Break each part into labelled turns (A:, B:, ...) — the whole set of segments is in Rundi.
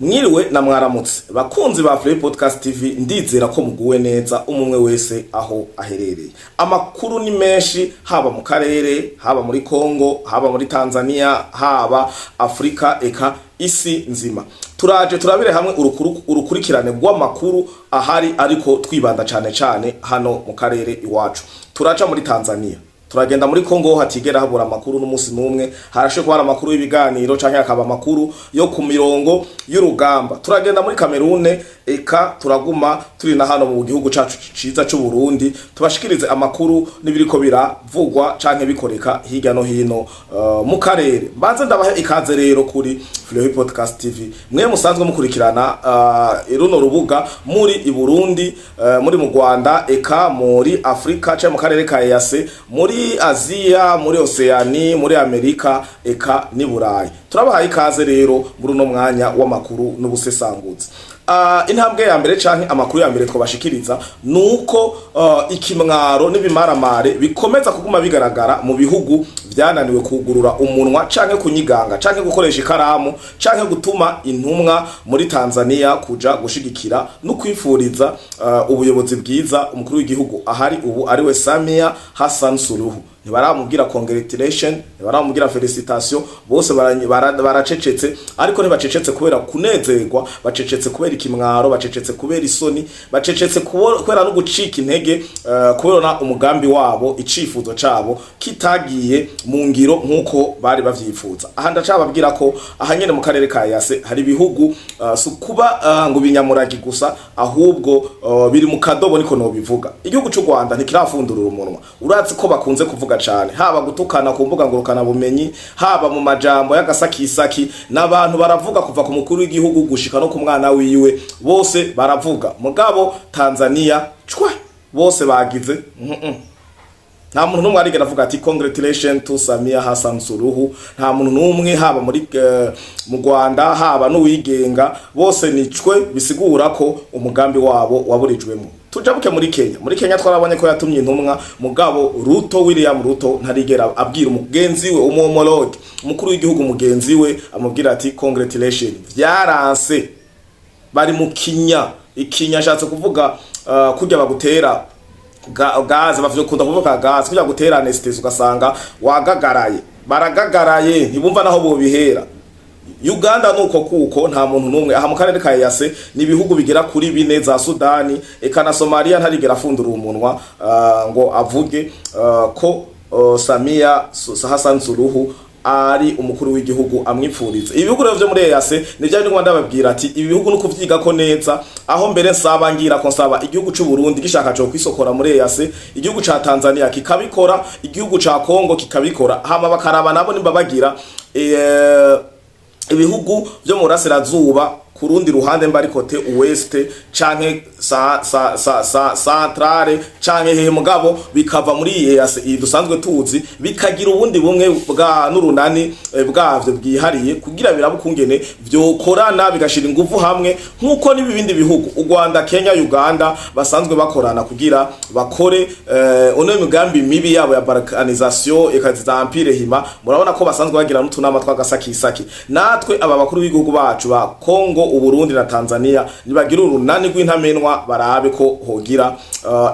A: Mwiriwe na mwaramutse bakunzi ba Free Podcast TV, ndizera ko muguwe neza umwe wese aho aherereye. Amakuru ni menshi, haba mu karere, haba muri Kongo, haba muri Tanzania, haba Afrika, eka isi nzima. Turaje turabire hamwe urukurikirane rw'amakuru ahari, ariko twibanda cyane hano mu karere iwacu. Turaca muri Tanzania, turagenda muri Kongo, hatigera habura amakuru n'umunsi numwe. Harashe ko hari amakuru y'ibiganiro canke akaba amakuru yo ku mirongo y'urugamba. Turagenda muri Kamerune, eka turaguma turi na hano mu gihugu cacu ciza cy'u Burundi, tubashikirize amakuru nibiriko biravugwa canke bikoreka hirya no hino mu karere. Banze ndabahe ikaze rero kuri Free Podcast TV, mwe musanzwe mukurikirana runo rubuga muri i Burundi, muri mu Rwanda, eka muri Afrika canke mu karere ka EAC, muri Aziya, muri Oceania, muri Amerika, eka ni Burayi. Turabahaye ikaze rero muri no mwanya w'amakuru n'ubusesangutsi. Intambwe ya mbere canke amakuru ya mbere twabashikiriza nuko ikimwaro n'ibimaramare bikomeza kuguma bigaragara mu bihugu byananiwe kugurura umunwa canke kunyiganga canke gukoresha ikaramu canke gutuma intumwa muri Tanzania kuja gushigikira no kwifuriza ubuyobozi bwiza umukuru w'igihugu ahari ubu ariwe Samia Hassan Suluhu. Ntibaramubwira congratulation, ntibaramubwira felicitation, bose baracecetse, ariko ntibacecetse kubera kunezerwa, bacecetse kubera ikimwaro, bacecetse kubera isoni, bacecetse kubera no gucika intege, kubera umugambi wabo, icifuzo cabo kitagiye mu ngiro nkuko bari bavyifuza. Aha ndacababwira ko ahanyene mu karere ka EAC hari bihugu sukuba ngo binyamuragi gusa, ahubwo biri mu kadobo, niko no bivuga. Igihugu cy'u Rwanda ntikirafundurura umunwa, uratse ko bakunze kuvuga cyane, haba gutukana ku mbuga ngurukana bumenyi, haba mu majambo y'agasakisaki, n'abantu baravuga kuva ku mukuru w'igihugu gushika no ku mwana wiwe, bose baravuga. Mugabo Tanzania cwe bose bagize nta muntu numwe arigera avuga ati congratulation to Samia Hassan Suluhu. Nta muntu numwe, haba muri mu Rwanda, haba n'uwigenga, bose nicwe, bisigura ko umugambi wabo waburijwemo. Tujabuke muri Kenya. Muri Kenya twarabonye ko yatumye intumwa, mugabo William Ruto ntarigera abwira umugenzi we, umomologue umukuru w'igihugu mugenzi we, amubwira ati congratulation. Vyaranse, bari mu ikinya ashatse kuvuga kujya bagutera gaze, bavyo kunda kuvuga gaze, kujya gutera anesthesia ugasanga wagagaraye, baragagaraye ntibumva naho bo bihera. Uganda nuko kuko nta muntu numwe aha mu karere ka EAC, ni bihugu bigera kuri 4 za Sudani, eka na Somalia ntarigera afundura umunwa ngo avuge ko Samia Hassan Suluhu ari umukuru w'igihugu amwipfuriza. Ibihugu rero byo muri EAC nivyo ndi Rwanda babwira ati ibi bihugu nuko vyiga ko neza, aho mbere nsaba ngira ko nsaba igihugu cy'u Burundi gishaka cyo kwisokora muri EAC, igihugu ca Tanzania kikabikora, igihugu ca Kongo kikabikora, hama bakaraba nabo nimba bagira ibihugu byo mu Burasirazuba ku rundi ruhande mbari kote West canke centrale canke he, mugabo bikava muri EAC dusanzwe tuzi, bikagira ubundi bumwe bwa n'urunani bwavyo bwihariye kugira birabukungene vyokorana, bigashira ingufu hamwe nkuko n'ibindi bihugu u Rwanda, Kenya, Uganda basanzwe bakorana kugira bakore ono migambi mibi yabo ya balkanisation, ekaza empire hima. Murabona ko basanzwe bagira n'utunama twagasakisaki. Natwe aba bakuru b'igihugu bacu ba Kongo, Uburundi na Tanzania nibagira urunani rw'intamenwa, barabe ko hogira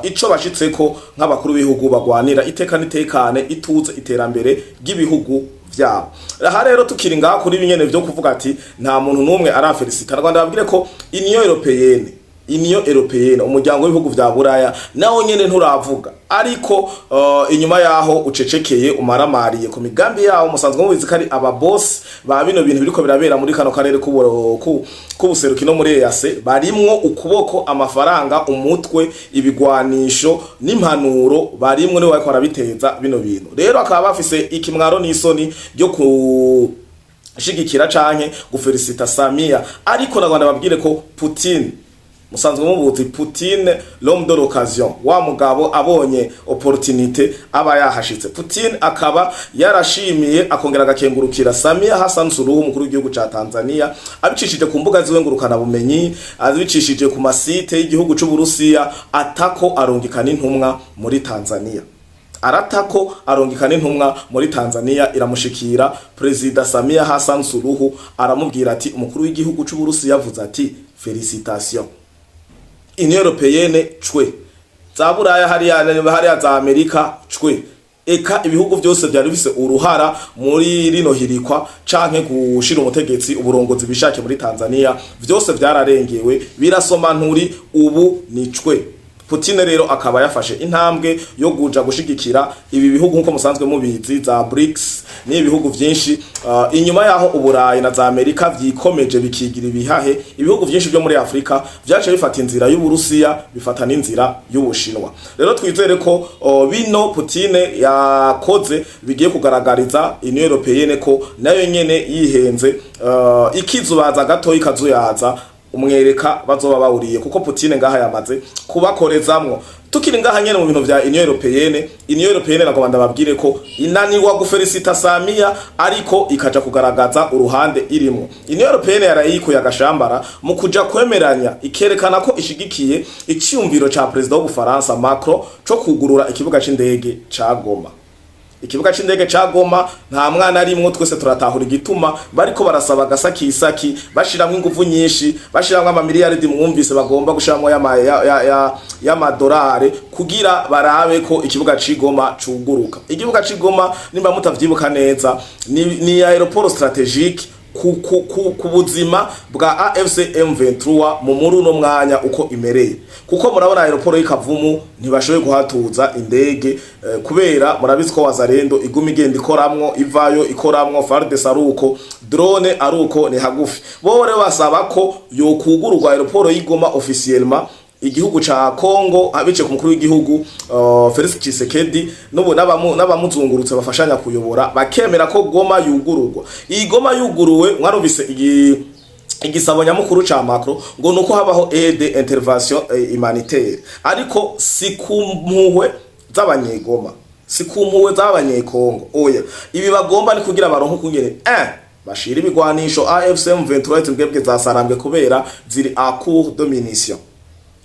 A: ico bashitseko nk'abakuru b'ibihugu bagwanira iteka nitekane, ituze, iterambere ry'ibihugu vyabo. Aha rero tukiri ngaha kuri binyene byo kuvuga ati nta muntu numwe arafelicita. Rwanda babwire ko Union Européenne umuryango w'ibihugu vya Buraya nawo nyene nturavuga, ariko inyuma yaho ucecekeye umaramariye ku migambi yawo. Musanzwe mubizi kari aba boss ba bino bintu biriko birabera muri kano karere k'ubuserukino muri EAC, barimwo ukuboko, amafaranga, umutwe, ibigwanisho n'impanuro, barimwo ni bariko barabiteza bino bintu. Rero akaba bafise ikimwaro n'isoni ryo kushigikira canke gufelicita Samia, ariko na Rwanda babwire ko Putin, musanzwe mubuzi Putin l'homme de l'occasion, wa mugabo abonye opportunité aba yahashitse. Putin akaba yarashimiye akongera agakengurukira Samia Hassan Suluhu umukuru w'igihugu ca Tanzania, abicishije ku mbuga ziwe ngurukana bumenyi, abicishije ku masite y'igihugu cy'u Burusiya, atako arungikana intumwa muri Tanzania. aratako arongikana intumwa muri Tanzania iramushikira Perezida Samia Hassan Suluhu aramubwira ati umukuru w'igihugu cy'u Burusiya yavuze ati félicitations. Union Européenne cwe za Buraya hariya za Amerika cwe eka ibihugu byose byari bifise uruhara muri rino hirikwa canke gushira umutegetsi uburongozi bishake muri Tanzania byose byararengewe birasoma nturi ubu nicwe. Putin rero akaba yafashe intambwe yo guja gushigikira ibi bihugu nkuko musanzwe mubizi za BRICS ni ibihugu byinshi inyuma yaho Uburayi na za Amerika vyikomeje bikigira ibihahe ibihugu byinshi byo muri Afrika vyaje bifata inzira y'Uburusiya bifata n'inzira y'Ubushinwa. Rero twizere ko bino Putin yakoze bigiye kugaragariza Union Européenne ko nayo nyene yihenze ikizubaza gato ikazuyaza umwereka bazoba bawuriye kuko Putin ngaha yamaze kubakorezamwo. Tukiri ngaha nyene mu bintu vya Union Européenne nagomba babwire ko inaniwa gufelicita Samia ariko ikaja kugaragaza uruhande irimo. Union Européenne yarayiko yagashambara mu kuja kwemeranya ikerekana ko ishigikiye icyumviro ca president w'Ubufaransa Macron cyo kugurura ikibuga c'indege ca Goma. Ikibuga c'indege ca Goma nta mwana arimwo twese turatahura igituma bariko barasaba gasakisaki bashiramwe ingufu nyinshi bashiramwe amamiliyaridi mwumvise bagomba gushiramwe y'amadolari kugira barabe ko ikibuga c'Igoma cuguruka. Ikibuga c'Igoma nimba mutavyibuka neza ni aéroport stratégique ku buzima bwa AFC M23 mu muruno mwanya uko imereye kuko murabona aeroport y'Ikavumu ntibashoboye guhatuza indege kubera murabizi ko Wazalendo iguma igenda ikoramwo ivayo ikoramwo FARDC aruko drone aruko ni hagufi bore basaba ko yokugururwa aeroport y'Igoma officiellement igihugu ca Kongo abice ku mukuru w'igihugu Felix Tshisekedi n'abamuzungurutse bafashanya kuyobora bakemera ko Goma yugururwa. Iyi Goma yuguruwe mwarumvise igisabo nyamukuru ca Macron ngo nuko habaho aide intervention humanitaire ariko sikumpuwe z'abanyegoma sikumpuwe z'abanyekongo oya ibi bagomba ni kugira baronko kungene bashira ibigwanisho AFC M23 twebwe zasarambwe kubera ziri a court de munition.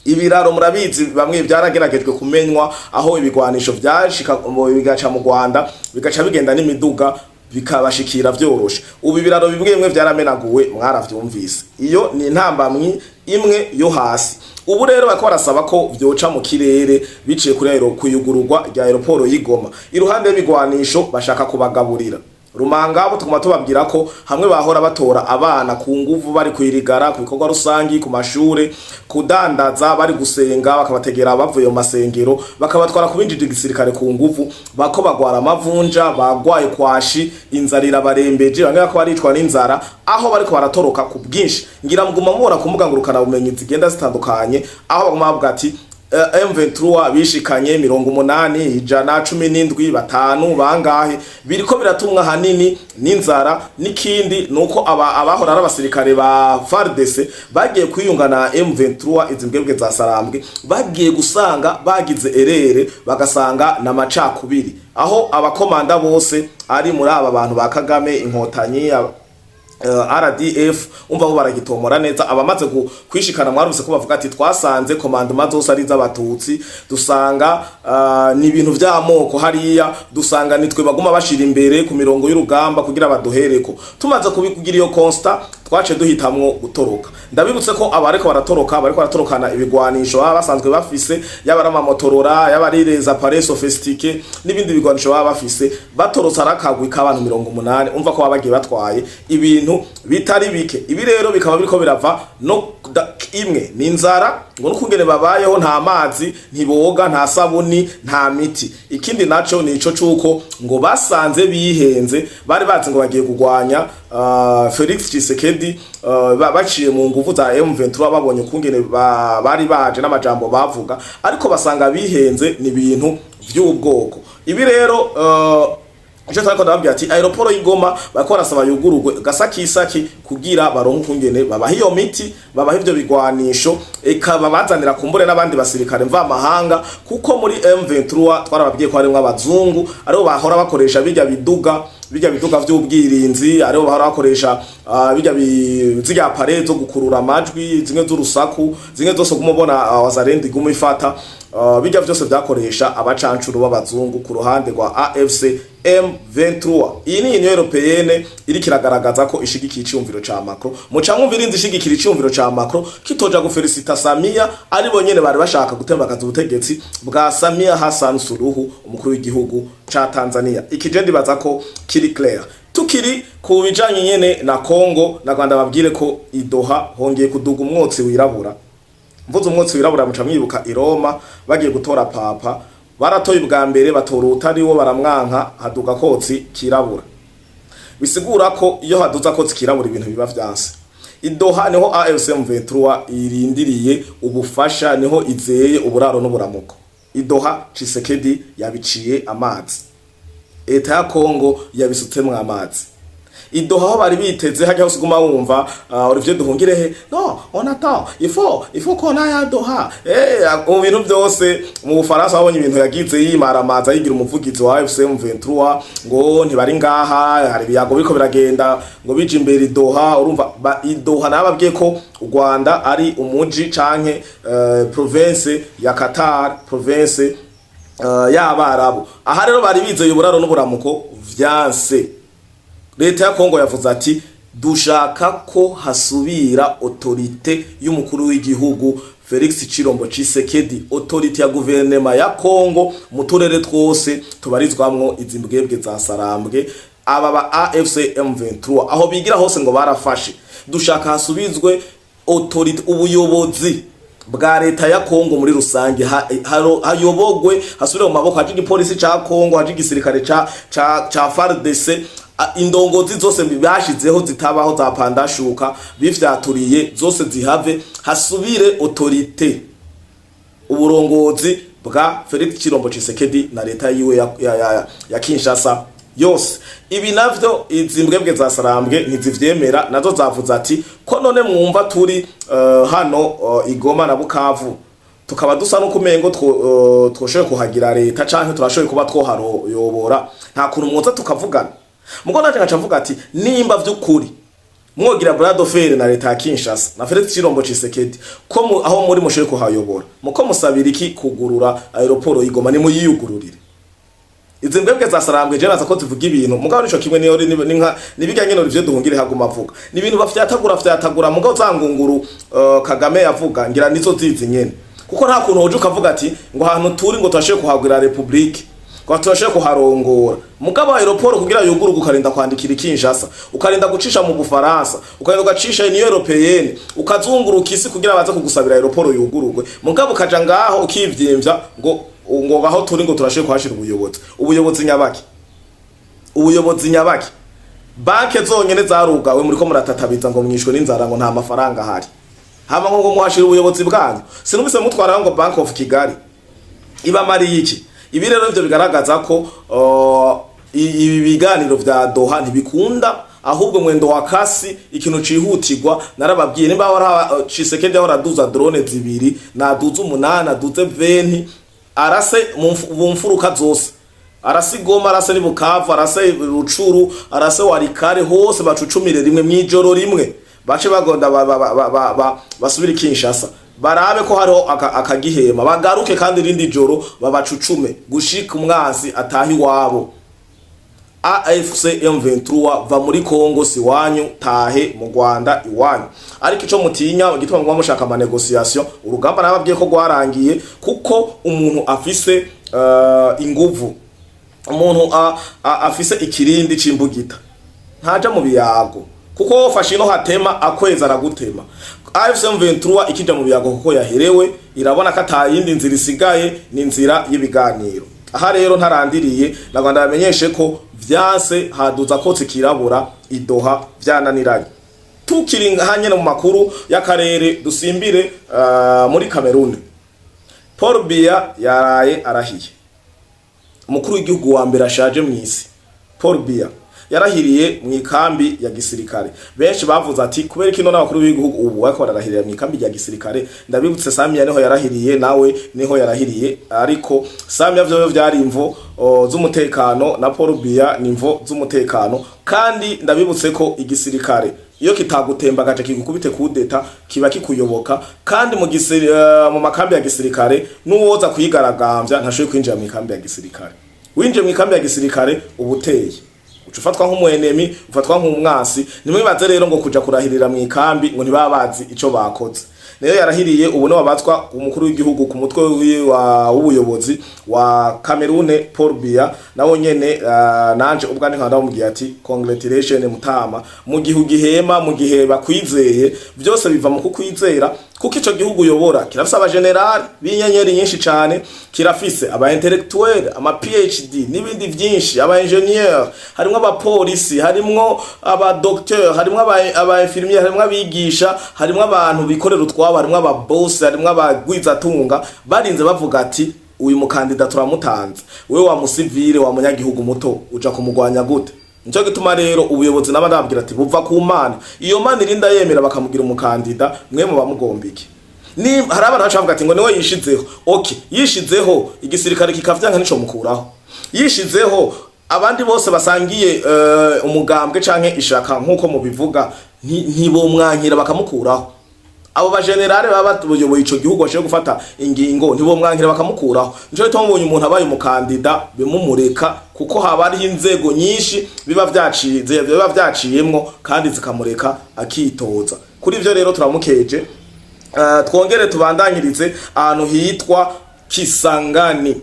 A: Ibiraro murabizi bamwe byarageragejwe kumenywa aho ibigwanisho byashika bigaca mu Rwanda bigaca bigenda n'imiduga bikabashikira vyoroshe. Ubu ibiraro bimwe byaramenaguwe mwaravyumvise. Iyo ni intambamwi imwe yo hasi. Ubu rero bako barasaba ko vyoca mu kirere biciye kuri kuyugururwa rya aeroport y'Igoma. Iruhande y'ibigwanisho bashaka kubagaburira. Rumangabo tukuma tubabwira ko hamwe bahora batora abana ku nguvu bari kwirigara ku bikorwa rusangi ku mashure kudandaza bari gusenga bakabategera bavuye mu masengero bakabatwara kubinjira igisirikare ku nguvu bako bagwara amavunja bagwaye kwashi inzarira barembeje bamwe bako baricwa n'inzara aho bariko baratoroka ku bwinshi ngira muguma mubona kumuga ngurukana bumenyi zigenda zitandukanye aho baguma bavuga ati M23 bishikanye 80 117 batanu bangahe biriko biratumwa hanini n'inzara n'ikindi nuko abahora abasirikare ba FARDC bagiye kwiyungana M23 izimbwebwe za Sarambwe bagiye gusanga bagize erere bagasanga na macakubiri aho abakomanda bose ari muri aba bantu ba Kagame inkotanyi RDF umva bo baragitomora neza abamaze kwishikana mwarumse ko bavuga ati twasanze commandement zose ari z'abatutsi dusanga ni ibintu by'amoko hariya dusanga nitwe baguma bashira imbere ku mirongo y'urugamba kugira baduhereko tumaze kubikugira iyo constat twace duhitamwo gutoroka ndabibutse ko abareko baratorokana ibigwanisho basanzwe bafise yabarama motorora yabarireza appareil sophistiqué n'ibindi bigwanisho bafise batorotsa rakagwi k'abantu 180 umva ko babagiye batwaye ibintu bitari bike ibi rero bikaba biriko birava no imwe n'inzara ngo nukungene babayeho nta mazi ntiboga nta sabuni nta miti ikindi naco nico cuko ngo basanze bihenze bari bazi ngo bagiye kugwanya Felix Tshisekedi baciye mu nguvu za M23 babonye kungene bari baje n'amajambo bavuga ariko basanga bihenze ni ibintu by'ubwoko ibi rero je tariko ndababwira ati aeroport y'Igoma bakora saba yugururwe gasakisaki kugira baronke kungene babaha iyo miti babaha ivyo bigwanisho eka babazanira kumbure n'abandi basirikare mva mahanga kuko muri M23 twarababwiye ko harimwe abazungu aribo bahora bakoresha bijya biduga vy'ubwirinzi aribo bahora bakoresha bijya appareil zo gukurura amajwi zimwe z'urusaku zimwe zose kumubona Wazalendo iguma ifata bijya byose byakoresha abacancuru b'abazungu ku ruhande rwa AFC M23. Iyi ni Union Européenne iri kiragaragaza ko ishigikiye iciyumviro ca Macron. Muca mwumvira inzi ishigikira iciyumviro ca Macron kitoja gufelicita Samia ari bonyene bari bashaka gutembagaza ubutegetsi bwa Samia Hassan Suluhu umukuru w'igihugu ca Tanzania. Ikije ndibaza ko kiri clair. Tukiri ku bijanye nyene na Congo na Rwanda babwire ko idoha hongeye kuduga umwotsi wirabura. Mvuze umwotsi wirabura muca mwibuka i Roma bagiye gutora papa baratoye ubwa mbere batora utari wo baramwanka haduga kotsi kirabura. Bisigura ko iyo haduza kotsi kirabura ibintu biba vyanse. Idoha niho AFC M23 irindiriye ubufasha, niho izeye uburaro n'uburamuko. Idoha Tshisekedi yabiciye amazi. Eta ya Congo yabisutsemwe amazi. Idoha aho bari biteze hajya hose guma wumva Olivier Duhungirehe no on attend il faut qu'on aille à Doha ibintu byose mu Bufaransa babonye ibintu yagize yimaramaza yigira umuvugizi wa AFC M23 ngo ntibari ngaha hari biyago biko biragenda ngo bije imbere Doha. Urumva Doha nababwiye ko u Rwanda ari umuji canke province ya Qatar, province y'Abarabu. Aha rero bari bizeye uburaro n'uburamuko vyanse. Leta ya Kongo yavuze ati dushaka ko hasubira autorite y'umukuru w'igihugu Felix Chilombo Tshisekedi, autorite ya guverinema ya Kongo mu turere twose tubarizwamwo izimbwebwe za Sarambwe. Aba ba AFC M23 aho bigira hose ngo barafashe. Dushaka hasubizwe autorite, ubuyobozi bwa leta ya Kongo muri rusange hayobogwe, hasubire mu maboko haje igipolisi ca Kongo, haje igisirikare ca FARDC. Indongozi zose bibashizeho zitabaho za pandashuka bifyaturiye zose zihave, hasubire autorite, uburongozi bwa Felix Chilombo Tshisekedi na leta yiwe ya Kinshasa yose. Ibi navyo izimbwebwe za Sarambwe ntizivyemera, nazo zavuze ati ko none mwumva turi hano Igoma na Bukavu tukaba dusa no kumengo twoshoye kuhagira leta canke turashoye kuba twoharayobora, nta kuntu mwoza tukavugana. Mugo naje ngacavuga ati nimba vy'ukuri mwogira brado fere na leta ya Kinshasa na Felix Chilombo Tshisekedi ko aho muri mushoye kuhayobora muko musabira iki kugurura aeroport y'Igoma ni muyiyugururire. Izi mbebwe za Sarambwe je naza ko tuvuga ibintu mugabo nico kimwe niyo nibiganye no Olivier Duhungire haguma avuga ni ibintu bafyatagura mugabo zangunguru Kagame yavuga ngira nizo zizi nyene, kuko nta kuntu hoje ukavuga ati ngo ahantu turi ngo twashoye kuhagura republique kwa turashoye kuharongora mugabo aeroport kugira yuguruka ukarinda kwandikira Kinshasa, ukarinda gucisha mu Bufaransa, ukarinda ugacisha Union Européenne, ukazunguruka isi kugira baza kugusabira aeroport yugurugwe mugabo kaja ngaho ukivyimvya ngo aho turi ngo turashoye kuhashira ubuyobozi nyabaki banke zonyene zarugawe muri ko muratatabiza ngo mwishwe n'inzara ngo nta mafaranga hari, hama ngo muhashira ubuyobozi bwanyu. Sinumvise mutwara ngo Bank of Kigali iba mari iki. Ibi rero byo bigaragaza ko ibi biganiro vya Doha ntibikunda, ahubwo mwendo wa kasi ikintu cihutirwa. Narababwiye nimba wara Tshisekedi ahora duza drone zibiri na duza 8 na duze 20 arase mu mfuruka zose, arase Goma, arase ni Bukavu, arase Rucuru, arase Warikare, hose bacucumire rimwe mwijoro rimwe bace bagonda basubira Kinshasa barabe ko hariho akagihema bagaruke kandi rindi joro babacucume gushika umwazi atahi wabo. AFC M23 va muri Kongo si wanyu, tahe mu Rwanda iwanyu. Ariko ico mutinya gituma ngo mushaka ama negotiation, urugamba nababwiye ko gwarangiye kuko umuntu afise inguvu, umuntu afise ikirindi cimbugita ntaja mu biyago, kuko fashe no hatema akweza aragutema. AFC M23 ikija mu biyago kuko yaherewe, irabona ko atayindi nzira isigaye ni nzira y'ibiganiro. Aha rero ntarandiriye na Rwanda bamenyeshe ko vyanse haduza kotse kirabura Idoha vyananiranye. Tukiringa hanyene mu makuru y'akarere dusimbire muri Cameroon. Paul Biya yaraye arahiye, umukuru w'igihugu wa mbere ashaje mw'isi. Paul Biya yarahiriye mu ikambi ya gisirikare. Benshi bavuze ati kubera kino n'abakuru b'igihugu ubu wako barahirira mu ikambi ya gisirikare. Ndabibutse Samia niho yarahiriye, nawe niho yarahiriye, ariko Samia vyo vyari imvo z'umutekano na Paul Biya nimvo z'umutekano. Kandi ndabibutse ko igisirikare iyo kitagutembagaje kigukubite kudeta kiba kikuyoboka, kandi mu makambi ya gisirikare n'uwoza kwigaragambya ntashoboye kwinjira mu ikambi ya gisirikare. Winjiye mu ikambi ya gisirikare ubuteye ufatwa nk'umwenemi, ufatwa nk'umwasi. Nimwibaze rero ngo kuja kurahirira mu ikambi ngo ntibaba bazi ico bakoze. Neyo yarahiriye ubu no babatswa umukuru w'igihugu ku mutwe w'ubuyobozi wa Cameroon Paul Biya, nawo nyene nanje ubwa nkanda bamubwiye ati congratulation Mutama, mu gihugu gihema, mu gihe bakwizeye byose biva mu kukwizera, kuko ico gihugu uyobora kirafise aba general b'inyenyeri nyinshi cyane, kirafise aba intellectuel, ama PhD n'ibindi byinshi, aba engineer, harimo aba polisi, harimo aba docteur, harimo aba infirmier, harimo abigisha, harimo abantu bikorera utwabo, harimo aba boss, harimo abagwizatunga. Barinze bavuga ati uyu mukandida turamutanze, wewe wa musivile wa munyagihugu muto uja kumugwanya gute? Nico gituma rero ubuyobozi n'abandabwira ati buva ku Mana, iyo Mana irinda yemera bakamugira umukandida, mwe mu bamugombike. Ni hari abantu bacavuga ati ngo niwe yishizeho. Okay, yishizeho igisirikare kikavyanka nico mukuraho. Yishizeho abandi bose basangiye umugambwe canke ishaka nkuko mubivuga ntibomwankira bakamukuraho. Abo ba generale baba buyoboye ico gihugu bashoye gufata ingingo ntibomwankira bakamukuraho. Nico gituma mbonye umuntu abaye umukandida bimumureka, kuko haba ari inzego nyinshi biba vyaciyemwo kandi zikamureka akitoza. Kuri ivyo rero turamukeje. Twongere tubandanyirize ahantu hitwa Kisangani.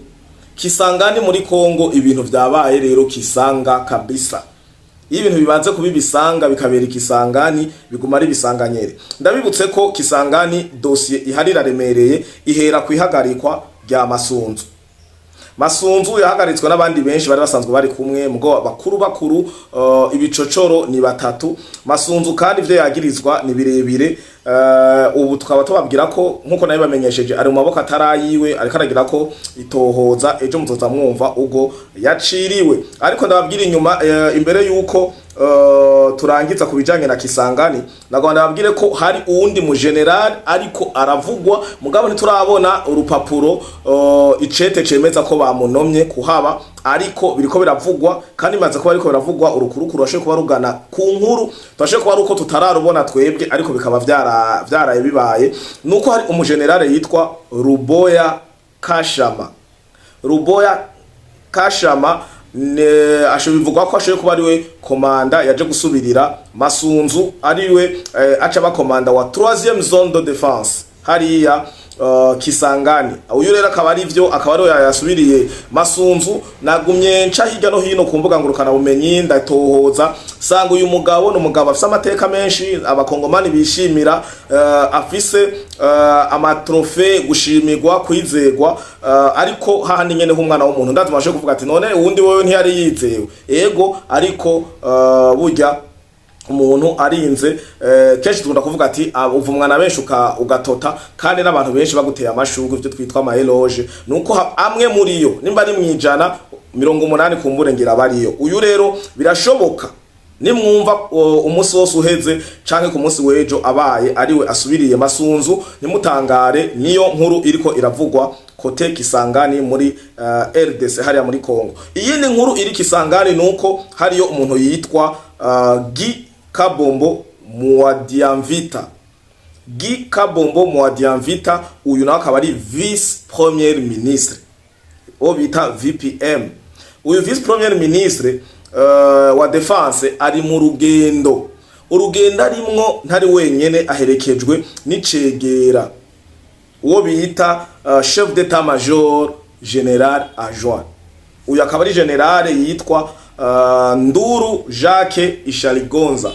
A: Kisangani muri Kongo ibintu vyabaye rero Kisanga kabisa. Iyo ibintu bibanze kubibisanga bikabera Kisangani biguma ari bisanganyere. Ndabibutse ko Kisangani dossier iharira remereye ihera kwihagarikwa rya Masunzu. Masunzu yahagaritswe n'abandi benshi bari basanzwe bari kumwe, mugo bakuru ibicocoro ni batatu. Masunzu kandi ivyo yagirizwa ni birebire. Ubu tukaba tubabwira ko nkuko nayo bamenyesheje ari mu maboko atarayiwe, ariko aragira ko itohoza ejo muzoza mwumva ubwo yaciriwe. Ariko ndababwira inyuma imbere yuko turangiza kubijanye na Kisangani, nagomba babwire ko hari uwundi mu general ariko aravugwa, mugabo ntiturabona urupapuro icete cemeza ko bamunomye kuhaba, ariko biriko biravugwa. Kandi maze kuba ariko biravugwa urukurukuru washe kuba rugana ku nkuru twashe kuba ruko tutararubona twebwe, ariko bikaba vyaraye bibaye nuko hari umugenerale yitwa Ruboya Kashama. Ruboya Kashama ashobivugwa ko ashoye kuba ariwe komanda yaje gusubirira Masunzu, ariwe aca ba komanda wa 3e zone de défense hariya Kisangani. Uyu rero akaba ari ivyo akaba ari yasubiriye Masunzu. Nagumye nca hirya no hino ku mbuga ngurukana bumenyi ndatohoza, sanga uyu mugabo n'umugabo afise amateka menshi abakongomani bishimira, afise amatrofe gushimirwa kwizegwa, ariko hahandi nyene nk'umwana w'umuntu ndazimashe kuvuga ati none uwundi wewe ntiyari yizewe. Ego ariko burya umuntu arinze kenshi tukunda kuvuga ati uvumwa na benshi ugatota, kandi n'abantu benshi baguteye amashugwe ivyo twitwa ama eloge, nuko amwe muri yo nimba ari mwijana 80 kumbure ngira bariyo. Uyu rero birashoboka nimwumva umunsi wose uheze canke ku munsi wejo abaye ariwe asubiriye Masunzu, nimutangare niyo nkuru iriko iravugwa kote Kisangani muri RDC hariya muri Kongo. Iyindi nkuru iri Kisangani nuko hariyo umuntu yitwa Guy Kabombo Mwadiamvita. Guy Kabombo Mwadiamvita, uyu nawe akaba ari vice premier ministre o bita VPM. Uyu vice premier ministre wa defense ari mu rugendo. Urugendo arimwo ntari wenyene, aherekejwe n'icegera uwo bita chef d'état major general adjoint. Uyu akaba ari general yitwa Nduru Jacques Ishaligonza.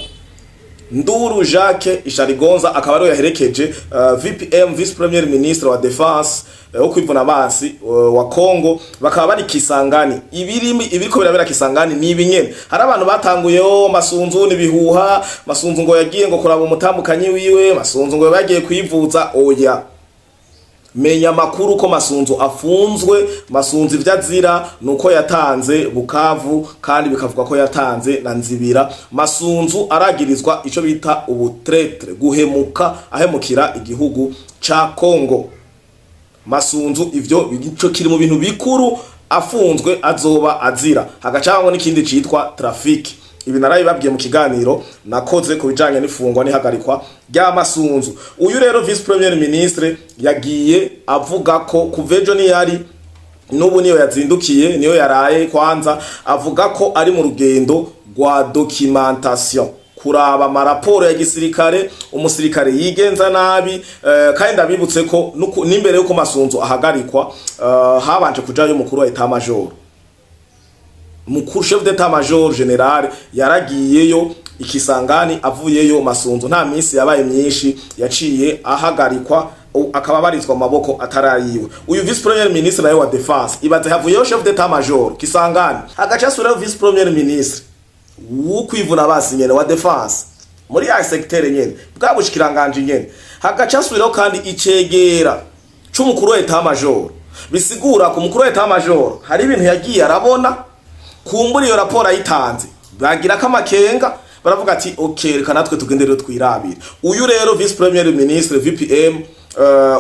A: Nduru Jacques Ishaligonza akaba ari yaherekeje VPM vice premier ministre wa defense wo kwivuna abansi wa Kongo. Bakaba bari Kisangani. Ibiriko birabera Kisangani ni ibinyene. Hari abantu batanguyeho Masunzu nibihuha, Masunzu ngo yagiye ngo kuraba umutambukanyi wiwe, Masunzu ngo bagiye kwivuza. Oya, menya makuru ko Masunzu afunzwe. Masunzu ivyazira nuko yatanze Bukavu, kandi bikavuga ko yatanze na Nzibira. Masunzu aragirizwa ico bita ubutretre, guhemuka, ahemukira igihugu ca Kongo. Masunzu ivyo bico kiri mu bintu bikuru afunzwe azoba azira. Hagacangwa n'ikindi citwa traffic. ibi narabibabwiye mu kiganiro nakoze ku bijanye n'ifungwa n'ihagarikwa ry'amasunzu. Uyu rero vice premier ministre yagiye avuga ko kuvejo ni yari nubu niyo yazindukiye niyo yaraye kwanza avuga ko ari mu rugendo rwa documentation kuraba amaraporo ya gisirikare umusirikare yigenza nabi kandi ndabibutse ko n'imbere yuko masunzu ahagarikwa habanje kujayo mukuru wa etat major mukuru chef d'état major general yaragiyeyo ikisangani avuyeyo masunzu nta minsi yabaye myinshi yaciye ahagarikwa akaba barizwa maboko atarayiwe. Uyu vice premier ministre nayo wa defense ibaze havuyeyo chef d'état major kisangani agaca sura vice premier ministre ukwivuna basi nyene wa defense muri ya secteur nyene bwabushikiranganje nyene hagaca sura kandi icegera c'umukuru wa etat major bisigura ku mukuru wa etat major hari ibintu yagiye arabona kumbura iyo raporo ayitanze bagira kamakenga baravuga ati okay reka natwe tugende rero twirabira. Uyu rero vice premier ministre VPM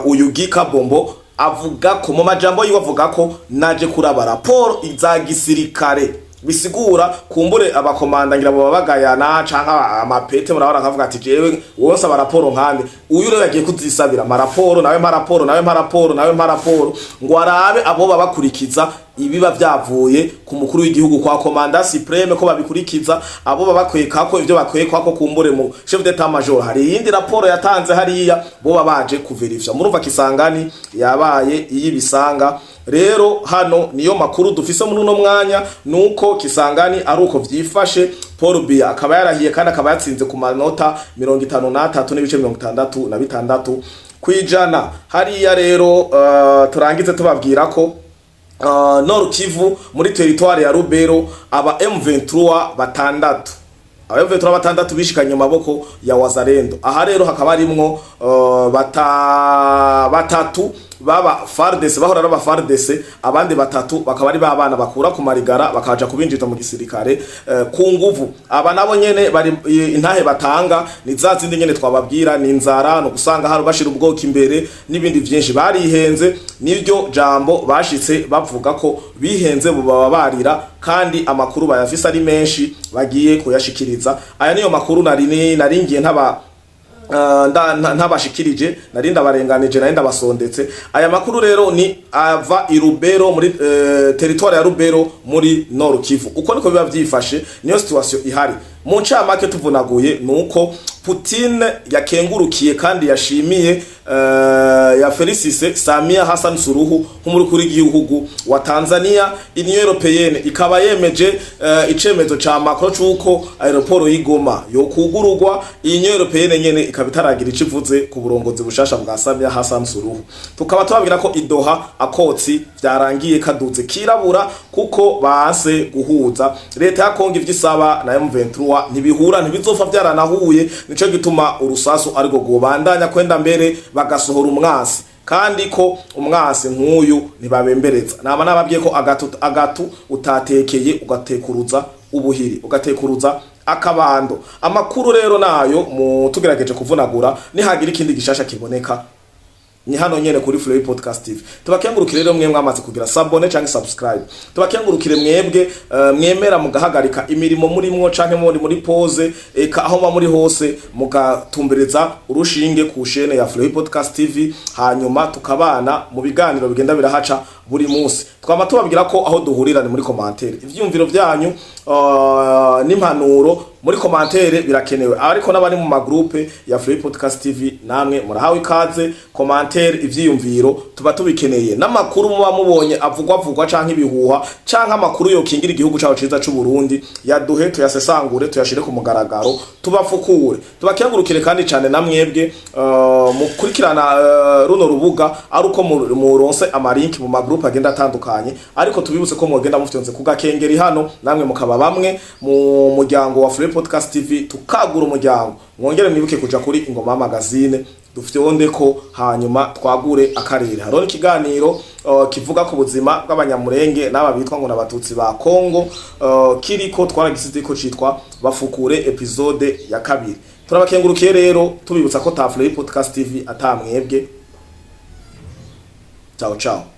A: uyu Gika Bombo avuga ko mu majambo yiwe avuga ko naje kuraba raporo iza gisirikare bisigura kumbure abakomanda ngira baba bagayana canka amapete murabara akavuga ati jewe wonse aba raporo nkande. Uyu rero yagiye kuzisabira maraporo nawe maraporo ngo arabe abo babakurikiza ibiba byavuye ku mukuru w'igihugu kwa komanda supreme ko babikurikiza abo babakweka ko ivyo bakwekwa ko kumbure mu chef d'état major hari yindi raporo yatanze hariya bo babaje kuverifya. Murumva kisangani yabaye iyibisanga rero hano niyo makuru dufise muri uno mwanya nuko kisangani ari uko vyifashe. Paul Biya akaba yarahiye kandi akaba yatsinze ku manota 53 n'ibice 66 kwijana. Hariya rero turangize tubabwira ko Nord Kivu muri territoire ya Rubero aba M23 batandatu abavyetura batandatu bishikanye maboko ya Wazalendo. Aha rero hakaba arimwo batatu baba FARDC bahora raba FARDC abandi batatu bakaba ari babana bakura ku marigara bakaja kubinjita mu gisirikare ku nguvu. Aba nabo nyene bari intahe batanga ni zazindi nyene twababwira ni inzara no gusanga hari bashira ubwoko imbere n'ibindi vyinshi barihenze niryo jambo bashitse bavuga ko bihenze bubaba barira kandi amakuru bayafisa ari menshi bagiye kuyashikiriza. Aya niyo makuru naringiye ntabashikirije narinda barenganije narinda basondetse. Aya makuru rero ni ava irubero muri territoire ya Rubero muri Nord Kivu. Uko niko biba vyifashe niyo situation ihari. Mu ncamake tuvunaguye nuko Putin yakengurukiye kandi yashimiye ya Felicise Samia Hassan Suluhu nk'umukuru w'igihugu wa Tanzania. Union Européenne ikaba yemeje icemezo ca Macron cuko aeroport y'Igoma yo kugururwa. Union Européenne nyene ikaba itaragira icivuze ku burongozi bushasha bwa Samia Hassan Suluhu. Tukaba tubabwira ko idoha akotsi byarangiye kaduze kirabura kuko baase guhuza leta ya Kongo ivyisaba na M23 ntibihura ntibizopfa byaranahuye. Nico gituma urusasu ariko gobandanya kwenda mbere bagasohora umwasi kandi ko umwasi nk'uyu ntibabembereza. Nama nababwiye ko agatu utatekeye ugatekuruza ubuhiri ugatekuruza akabando. Amakuru rero nayo mutugerageje kuvunagura nihagira ikindi gishasha kiboneka ni hano nyene kuri Flow Podcast TV. Tubakengurukire rero mwe mwamaze kugira sabone canke subscribe. Tubakengurukire mwebwe mwemera mugahagarika imirimo muri mwo canke muri pause eka aho muri hose mugatumbereza urushinge ku chaîne ya Flow Podcast TV hanyuma tukabana mu biganiro bigenda birahaca buri munsi. Twama tubabwira ko aho duhurira ni muri commentaire. Ivyumviro byanyu n'impanuro muri commentaire birakenewe. Ariko nabari mu magroupe ya Flow Podcast TV namwe murahawe ikaze commentaire ivyiyumviro tuba tubikeneye. Namakuru muba mubonye avugwa canke ibihuha canke amakuru yo kingira igihugu cyacu ciza c'u Burundi yaduhe tuyasesangure tuyashire ku mugaragaro tubafukure. Tubakengurukire kandi cyane namwebwe mukurikirana runo rubuga ari uko muronse amalink mu magroupe agenda atandukanye. Ariko tubibutse ko mwogenda mufyonze kugakengeri hano namwe mukaba bamwe mu muryango wa Flow Podcast TV tukagura umuryango. Mwongere mwibuke kuja kuri Ingoma Magazine dufyonde ko hanyuma twagure akarere. Haro ikiganiro kivuga ku buzima bw'abanyamurenge n'aba bitwa ngo nabatutsi ba Kongo kiriko twaragisize ko citwa bafukure episode ya 2. Turabakengurukiye rero tubibutsa ko ta Flow Podcast TV atamwebwe. Ciao ciao.